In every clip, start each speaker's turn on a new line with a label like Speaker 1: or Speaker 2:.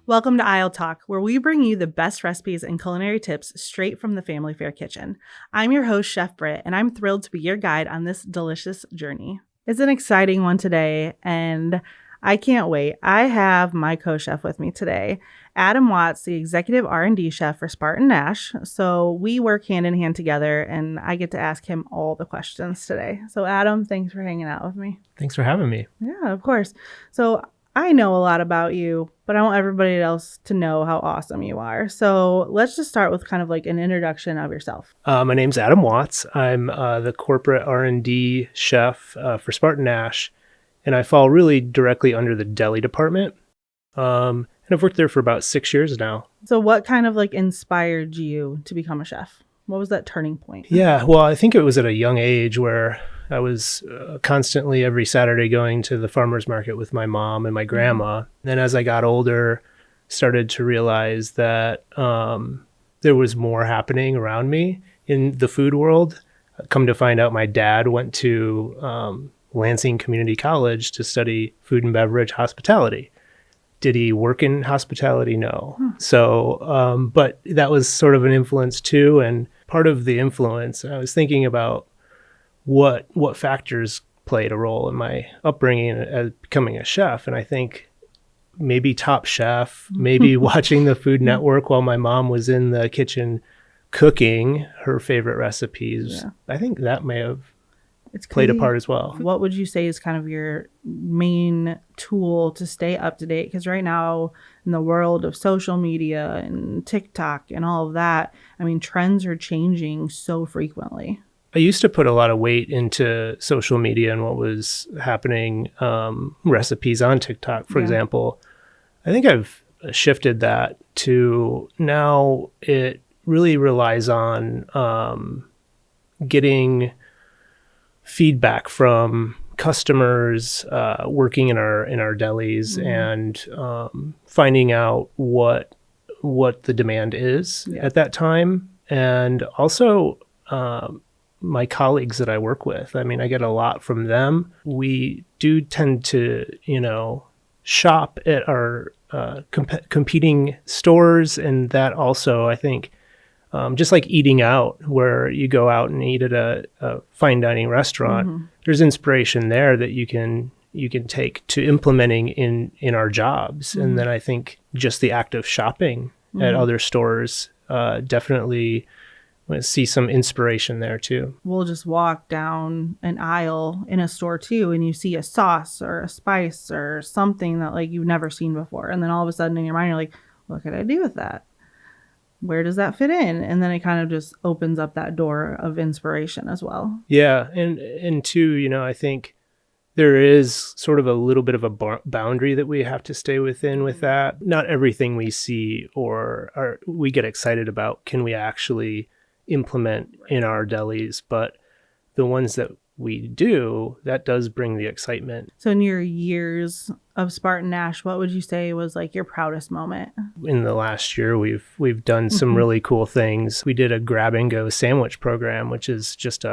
Speaker 1: Welcome to Aisle Talk, where we bring you the best recipes and culinary tips straight from the family fare kitchen. I'm your host, Chef Britt, and I'm thrilled to be your guide on this delicious journey. It's an exciting one today, and I can't wait. I have my co-chef with me today, Adam Watts, the executive R&D chef for Spartan Nash. So we work hand in hand together, and I get to ask him all the questions today. So Adam, thanks for hanging out with me.
Speaker 2: Thanks for having me.
Speaker 1: Yeah, of course. So I know a lot about you, but I want everybody else to know how awesome you are. So let's just start with kind of like an introduction of yourself.
Speaker 2: My name's Adam Watts. I'm the corporate R&D chef for Spartan Nash, and I fall really directly under the deli department. And I've worked there for about 6 years now.
Speaker 1: So what kind of like inspired you to become a chef? What was that turning point?
Speaker 2: Yeah, well, I think it was at a young age where I was constantly every Saturday going to the farmer's market with my mom and my grandma. Then as I got older, started to realize that there was more happening around me in the food world. Come to find out, my dad went to Lansing Community College to study food and beverage hospitality. Did he work in hospitality? No. So, but that was sort of an influence too. And part of the influence, I was thinking about what factors played a role in my upbringing as becoming a chef. And I think maybe Top Chef, maybe watching the Food Network while my mom was in the kitchen cooking her favorite recipes. Yeah. I think that may have played a part as well.
Speaker 1: What would you say is kind of your main tool to stay up to date? Because right now in the world of social media and TikTok and all of that, I mean, trends are changing so frequently.
Speaker 2: I used to put a lot of weight into social media and what was happening, recipes on TikTok, for example. I think I've shifted that to now it really relies on getting feedback from customers working in our delis and finding out what the demand is at that time, and also my colleagues that I work with. I mean, I get a lot from them. We do tend to, shop at our competing stores, and that also, I think, just like eating out, where you go out and eat at a fine dining restaurant, there's inspiration there that you can take to implementing in our jobs. And then I think just the act of shopping at other stores definitely see some inspiration there too.
Speaker 1: We'll just walk down an aisle in a store too, and you see a sauce or a spice or something that like you've never seen before. And then all of a sudden in your mind, you're like, what could I do with that? Where does that fit in? And then it kind of just opens up that door of inspiration as well.
Speaker 2: Yeah. And too, I think there is sort of a little bit of a boundary that we have to stay within with that. Not everything we see or we get excited about can we actually implement in our delis, but the ones that we do, that does bring the excitement.
Speaker 1: So in your years of Spartan Nash, what would you say was like your proudest moment?
Speaker 2: In the last year, we've done some really cool things. We did a grab and go sandwich program, which is just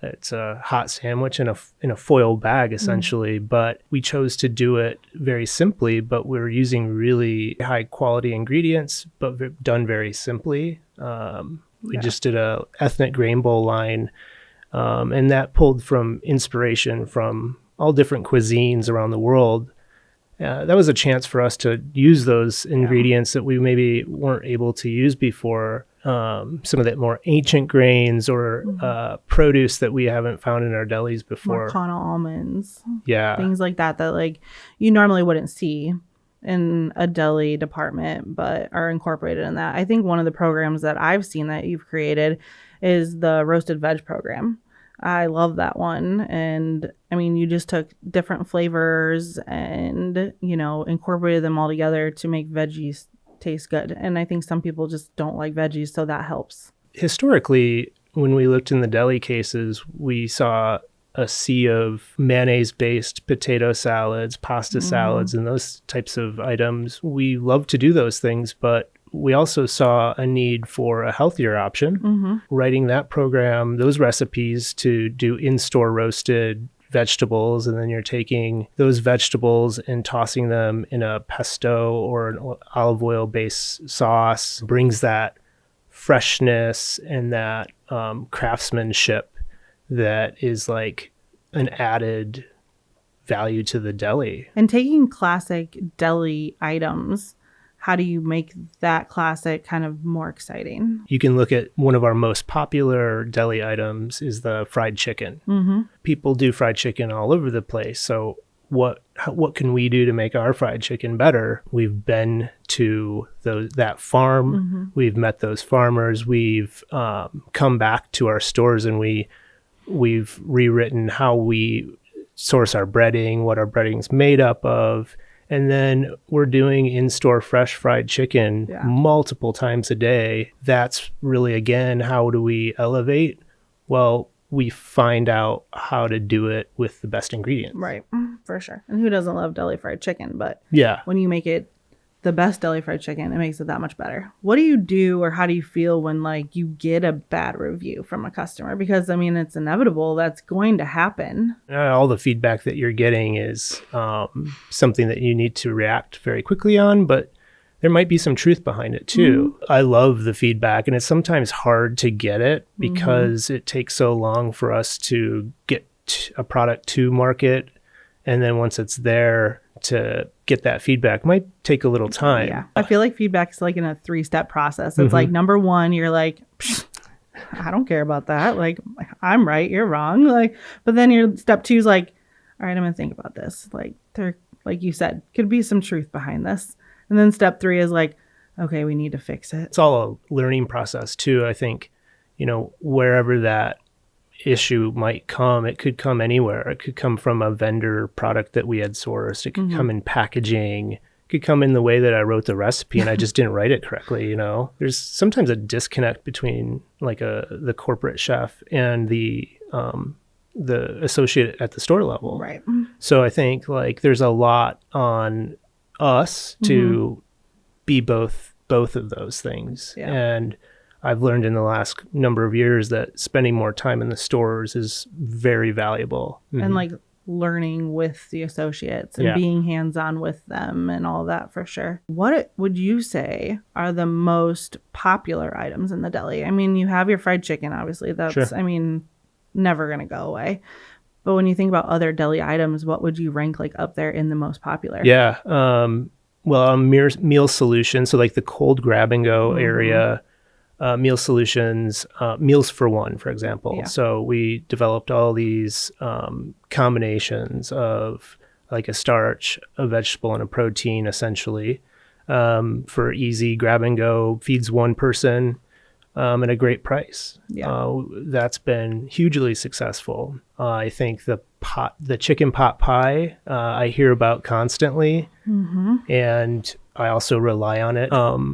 Speaker 2: it's a hot sandwich in a foil bag essentially, but we chose to do it very simply, but we're using really high quality ingredients, but done very simply. We just did a ethnic grain bowl line, and that pulled from inspiration from all different cuisines around the world. That was a chance for us to use those ingredients that we maybe weren't able to use before. Some of the more ancient grains or produce that we haven't found in our delis before.
Speaker 1: Marcana almonds.
Speaker 2: Yeah.
Speaker 1: Things like that like you normally wouldn't see in a deli department, but are incorporated in that. I think one of the programs that I've seen that you've created is the roasted veg program. I love that one. And I mean, you just took different flavors and, incorporated them all together to make veggies taste good. And I think some people just don't like veggies, so that helps.
Speaker 2: Historically, when we looked in the deli cases, we saw a sea of mayonnaise-based potato salads, pasta salads, and those types of items. We love to do those things, but we also saw a need for a healthier option. Writing that program, those recipes to do in-store roasted vegetables, and then you're taking those vegetables and tossing them in a pesto or an olive oil based sauce, brings that freshness and that craftsmanship that is like an added value to the deli.
Speaker 1: And taking classic deli items, how do you make that classic kind of more exciting?
Speaker 2: You can look at one of our most popular deli items is the fried chicken.
Speaker 1: Mm-hmm.
Speaker 2: People do fried chicken all over the place. So what can we do to make our fried chicken better? We've been to that farm.
Speaker 1: Mm-hmm.
Speaker 2: We've met those farmers. We've come back to our stores, and we've rewritten how we source our breading, what our breading's made up of. And then we're doing in-store fresh fried chicken multiple times a day. That's really, again, how do we elevate? Well, we find out how to do it with the best ingredients.
Speaker 1: Right, for sure. And who doesn't love deli fried chicken? But
Speaker 2: yeah,
Speaker 1: when you make it the best deli fried chicken, it makes it that much better. What do you do, or how do you feel when like you get a bad review from a customer? Because I mean, it's inevitable. That's going to happen.
Speaker 2: All the feedback that you're getting is something that you need to react very quickly on, but there might be some truth behind it too. Mm-hmm. I love the feedback, and it's sometimes hard to get it because it takes so long for us to get a product to market. And then once it's there, to get that feedback might take a little time.
Speaker 1: Yeah. I feel like feedback is like in a 3-step process. It's like number one, you're like, I don't care about that. Like, I'm right, you're wrong. Like, but then your step 2 is like, all right, I'm going to think about this. Like, there, like you said, could be some truth behind this. And then step 3 is like, okay, we need to fix it.
Speaker 2: It's all a learning process too. I think, wherever that issue might come, it could come anywhere. It could come from a vendor product that we had sourced. It could come in packaging. It could come in the way that I wrote the recipe and I just didn't write it correctly. There's sometimes a disconnect between like the corporate chef and the associate at the store level.
Speaker 1: Right.
Speaker 2: So I think like there's a lot on us to be both of those things.
Speaker 1: Yeah.
Speaker 2: And I've learned in the last number of years that spending more time in the stores is very valuable.
Speaker 1: And like learning with the associates and being hands-on with them and all that, for sure. What would you say are the most popular items in the deli? I mean, you have your fried chicken, obviously. That's, I mean, never going to go away. But when you think about other deli items, what would you rank like up there in the most popular?
Speaker 2: Yeah. Well, meal solutions. So like the cold grab and go area, meal solutions, meals for one, for example. Yeah. So we developed all these combinations of like a starch, a vegetable, and a protein, essentially, for easy grab and go, feeds one person at a great price. Yeah. That's been hugely successful. I think the chicken pot pie, I hear about constantly, and I also rely on it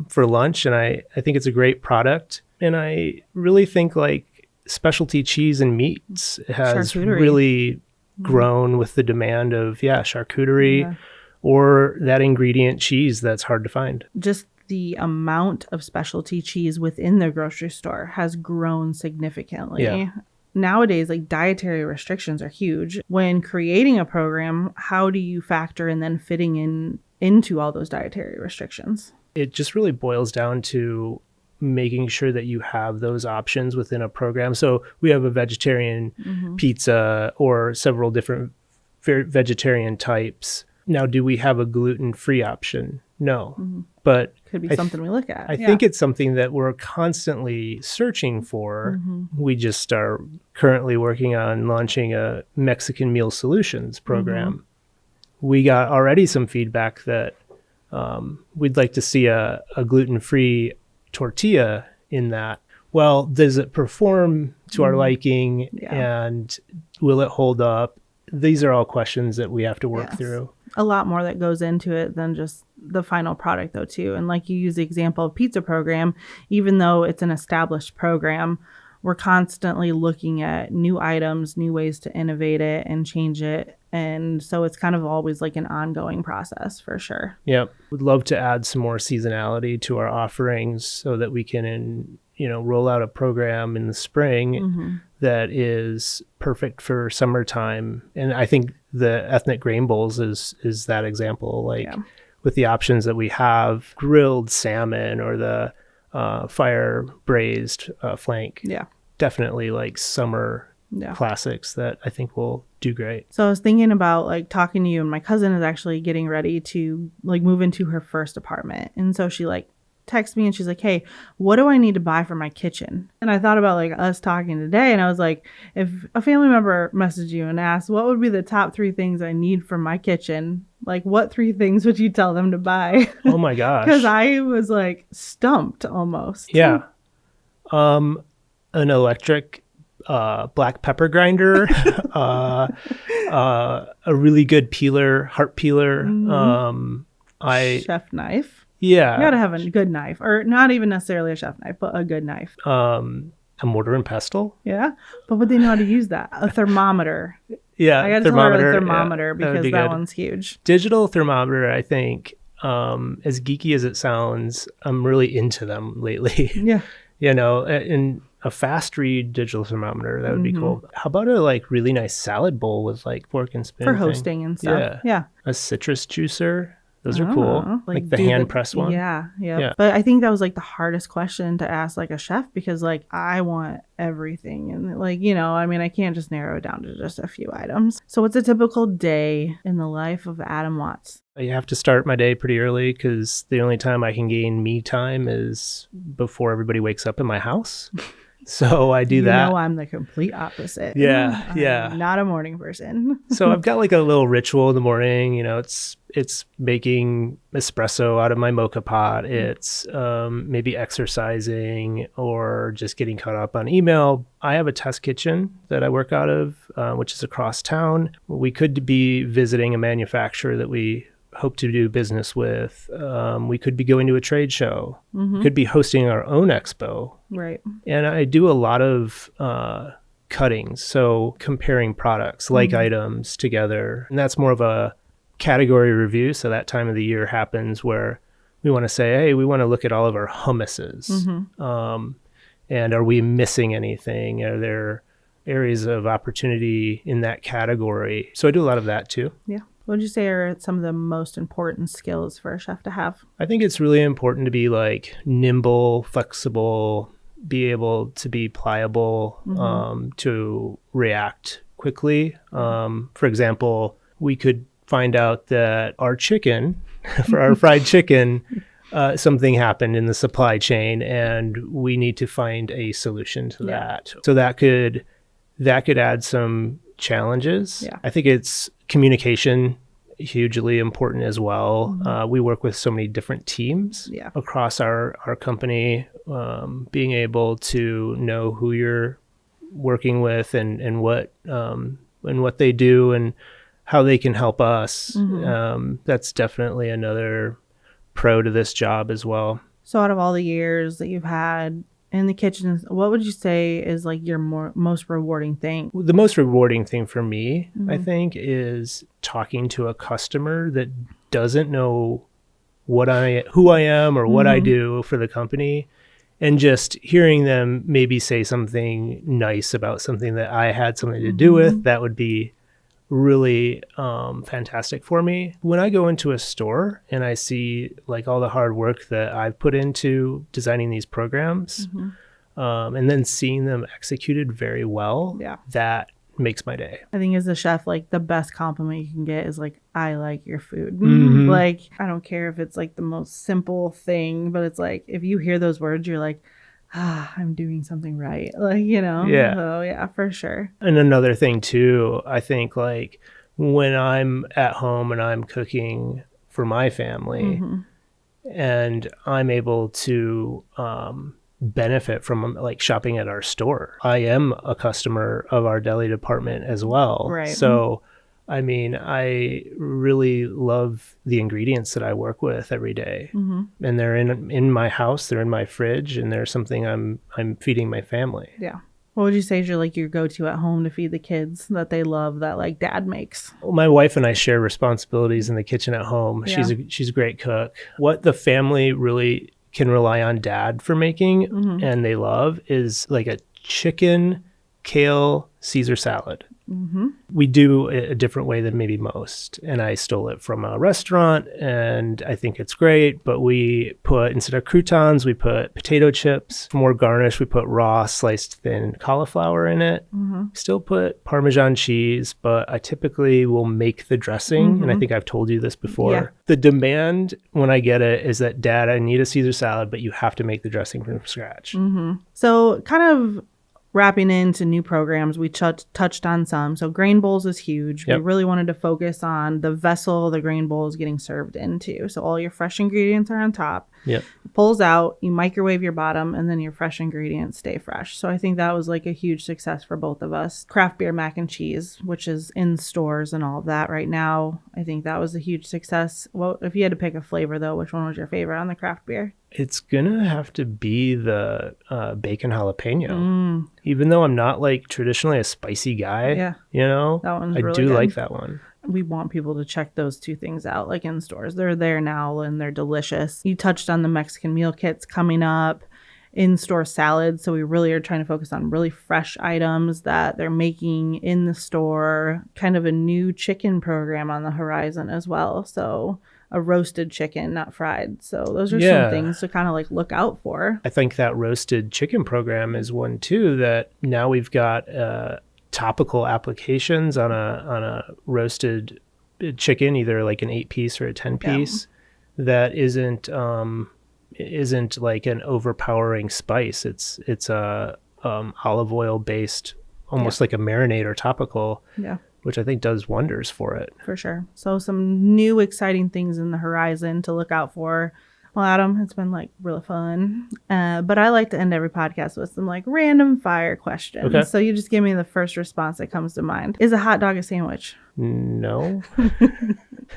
Speaker 2: for lunch, and I think it's a great product. And I really think like specialty cheese and meats has really grown with the demand of charcuterie or that ingredient cheese that's hard to find.
Speaker 1: Just the amount of specialty cheese within the grocery store has grown significantly. Yeah. Nowadays, like dietary restrictions are huge. When creating a program, how do you factor in then fitting into all those dietary restrictions?
Speaker 2: It just really boils down to making sure that you have those options within a program. So we have a vegetarian pizza or several different vegetarian types. Now, do we have a gluten-free option? No, but
Speaker 1: could be something we look at.
Speaker 2: I think it's something that we're constantly searching for. We just are currently working on launching a Mexican meal solutions program. We got already some feedback that we'd like to see a gluten-free tortilla in that. Well, does it perform to our liking, and will it hold up? These are all questions that we have to work through.
Speaker 1: A lot more that goes into it than just the final product, though, too. And like you use the example of pizza program, even though it's an established program, we're constantly looking at new items, new ways to innovate it and change it. And so it's kind of always like an ongoing process, for sure.
Speaker 2: Yeah. We'd love to add some more seasonality to our offerings so that we can, roll out a program in the spring that is perfect for summertime. And I think the ethnic grain bowls is that example. Like with the options that we have, grilled salmon or the fire braised flank.
Speaker 1: Yeah.
Speaker 2: Definitely like summer classics that I think will do great.
Speaker 1: So I was thinking about like talking to you, and my cousin is actually getting ready to like move into her first apartment. And so she like texted me and she's like, hey, what do I need to buy for my kitchen? And I thought about like us talking today, and I was like, if a family member messaged you and asked what would be the top 3 things I need for my kitchen, like what 3 things would you tell them to buy?
Speaker 2: Oh my gosh.
Speaker 1: Because I was like stumped almost.
Speaker 2: Yeah. An electric black pepper grinder, a really good peeler, heart peeler.
Speaker 1: Chef knife.
Speaker 2: Yeah.
Speaker 1: You gotta have a good knife, or not even necessarily a chef knife, but a good knife.
Speaker 2: A mortar and pestle.
Speaker 1: Yeah. But would they know how to use that? A thermometer.
Speaker 2: Yeah.
Speaker 1: I gotta tell her a thermometer because that one's huge.
Speaker 2: Digital thermometer, I think, as geeky as it sounds, I'm really into them lately.
Speaker 1: Yeah.
Speaker 2: And a fast read digital thermometer, that would be cool. How about a like really nice salad bowl with like fork and spoon
Speaker 1: for hosting and stuff? Yeah.
Speaker 2: A citrus juicer. Those are cool. Like the hand press one.
Speaker 1: Yeah. But I think that was like the hardest question to ask like a chef, because like I want everything, and like, I mean, I can't just narrow it down to just a few items. So what's a typical day in the life of Adam Watts?
Speaker 2: I have to start my day pretty early because the only time I can gain me time is before everybody wakes up in my house. So I do that.
Speaker 1: I'm the complete opposite.
Speaker 2: Yeah.
Speaker 1: I'm not a morning person.
Speaker 2: So I've got like a little ritual in the morning. It's making espresso out of my mocha pot. It's maybe exercising or just getting caught up on email. I have a test kitchen that I work out of, which is across town. We could be visiting a manufacturer that we hope to do business with. We could be going to a trade show. Could be hosting our own expo.
Speaker 1: Right.
Speaker 2: And I do a lot of cuttings, so comparing products, like items together. And that's more of a category review. So that time of the year happens where we want to say, hey, we want to look at all of our hummuses. And are we missing anything? Are there areas of opportunity in that category? So I do a lot of that too.
Speaker 1: Yeah. What would you say are some of the most important skills for a chef to have?
Speaker 2: I think it's really important to be like nimble, flexible, be able to be pliable, to react quickly. For example, we could find out that our chicken, for our fried chicken, something happened in the supply chain, and we need to find a solution to that. So that could add some challenges. I think it's communication, hugely important as well. We work with so many different teams across our company. Being able to know who you're working with and what they do and how they can help us. That's definitely another pro to this job as well.
Speaker 1: So out of all the years that you've had in the kitchen, what would you say is like your most rewarding thing?
Speaker 2: The most rewarding thing for me, I think, is talking to a customer that doesn't know who I am or what I do for the company, and just hearing them maybe say something nice about something that I had something to do with. That would be really fantastic for me. When I go into a store and I see like all the hard work that I've put into designing these programs, and then seeing them executed very well, that makes my day.
Speaker 1: I think as a chef, like the best compliment you can get is like, I like your food. Like, I don't care if it's like the most simple thing, but it's like, if you hear those words, you're like, I'm doing something right. Like,
Speaker 2: Yeah.
Speaker 1: So yeah, for sure.
Speaker 2: And another thing too, I think like when I'm at home and I'm cooking for my family and I'm able to benefit from like shopping at our store. I am a customer of our deli department as well.
Speaker 1: Right.
Speaker 2: So I mean, I really love the ingredients that I work with every day. And they're in my house, they're in my fridge, and they're something I'm feeding my family.
Speaker 1: Yeah. What would you say is your go-to at home to feed the kids that they love that like dad makes?
Speaker 2: Well, my wife and I share responsibilities in the kitchen at home.
Speaker 1: Yeah.
Speaker 2: She's a great cook. What the family really can rely on dad for making and they love is like a chicken kale Caesar salad.
Speaker 1: Mm-hmm.
Speaker 2: We do it a different way than maybe most. And I stole it from a restaurant and I think it's great. But we put, instead of croutons, we put potato chips. For more garnish, we put raw sliced thin cauliflower in it.
Speaker 1: Mm-hmm.
Speaker 2: Still put Parmesan cheese, but I typically will make the dressing.
Speaker 1: Mm-hmm.
Speaker 2: And I think I've told you this before.
Speaker 1: Yeah.
Speaker 2: The demand when I get it is that, Dad, I need a Caesar salad, but you have to make the dressing from scratch.
Speaker 1: Mm-hmm. So kind of wrapping into new programs, we touched on some. So grain bowls is huge.
Speaker 2: Yep.
Speaker 1: We really wanted to focus on the vessel the grain bowl is getting served into. So all your fresh ingredients are on top.
Speaker 2: Yep.
Speaker 1: It pulls out, you microwave your bottom, and then your fresh ingredients stay fresh. So I think that was like a huge success for both of us. Craft beer mac and cheese, which is in stores and all of that right now. I think that was a huge success. Well, if you had to pick a flavor though, which one was your favorite on the craft beer?
Speaker 2: It's gonna have to be the bacon jalapeno. Even though I'm not like traditionally a spicy guy,
Speaker 1: Yeah.
Speaker 2: you know,
Speaker 1: That one's
Speaker 2: I
Speaker 1: really
Speaker 2: do
Speaker 1: good.
Speaker 2: like that one.
Speaker 1: We want people to check those two things out, like in stores. They're there now and they're delicious. You touched on the Mexican meal kits coming up, in-store salads. So we really are trying to focus on really fresh items that they're making in the store. Kind of a new chicken program on the horizon as well. So a roasted chicken, not fried. So those are some things to kind of like look out for.
Speaker 2: I think that roasted chicken program is one too, that now we've got topical applications on a roasted chicken, either like an 8-piece or a 10-piece, that isn't like an overpowering spice. It's a olive oil based, almost like a marinade or topical, which I think does wonders for it.
Speaker 1: For sure. So some new exciting things in the horizon to look out for. Well, Adam, it's been like really fun. But I like to end every podcast with some like random fire questions.
Speaker 2: Okay.
Speaker 1: So you just give me the first response that comes to mind. Is a hot dog a sandwich?
Speaker 2: No.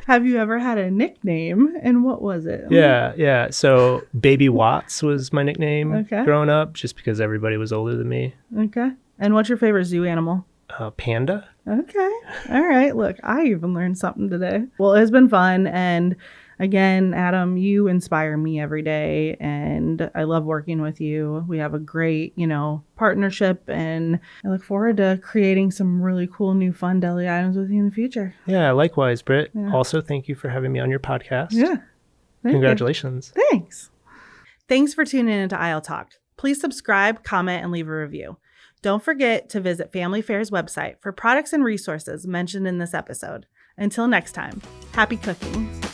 Speaker 1: Have you ever had a nickname? And what was it?
Speaker 2: Yeah. So Baby Watts was my nickname growing up, just because everybody was older than me.
Speaker 1: Okay. And what's your favorite zoo animal?
Speaker 2: Panda.
Speaker 1: Okay. All right. Look, I even learned something today. Well, it's been fun. And again, Adam, you inspire me every day and I love working with you. We have a great, partnership and I look forward to creating some really cool new fun deli items with you in the future.
Speaker 2: Yeah, likewise, Britt. Yeah. Also, thank you for having me on your podcast.
Speaker 1: Yeah.
Speaker 2: Congratulations.
Speaker 1: Thanks. Thanks for tuning in to Aisle Talk. Please subscribe, comment, and leave a review. Don't forget to visit Family Fair's website for products and resources mentioned in this episode. Until next time, happy cooking.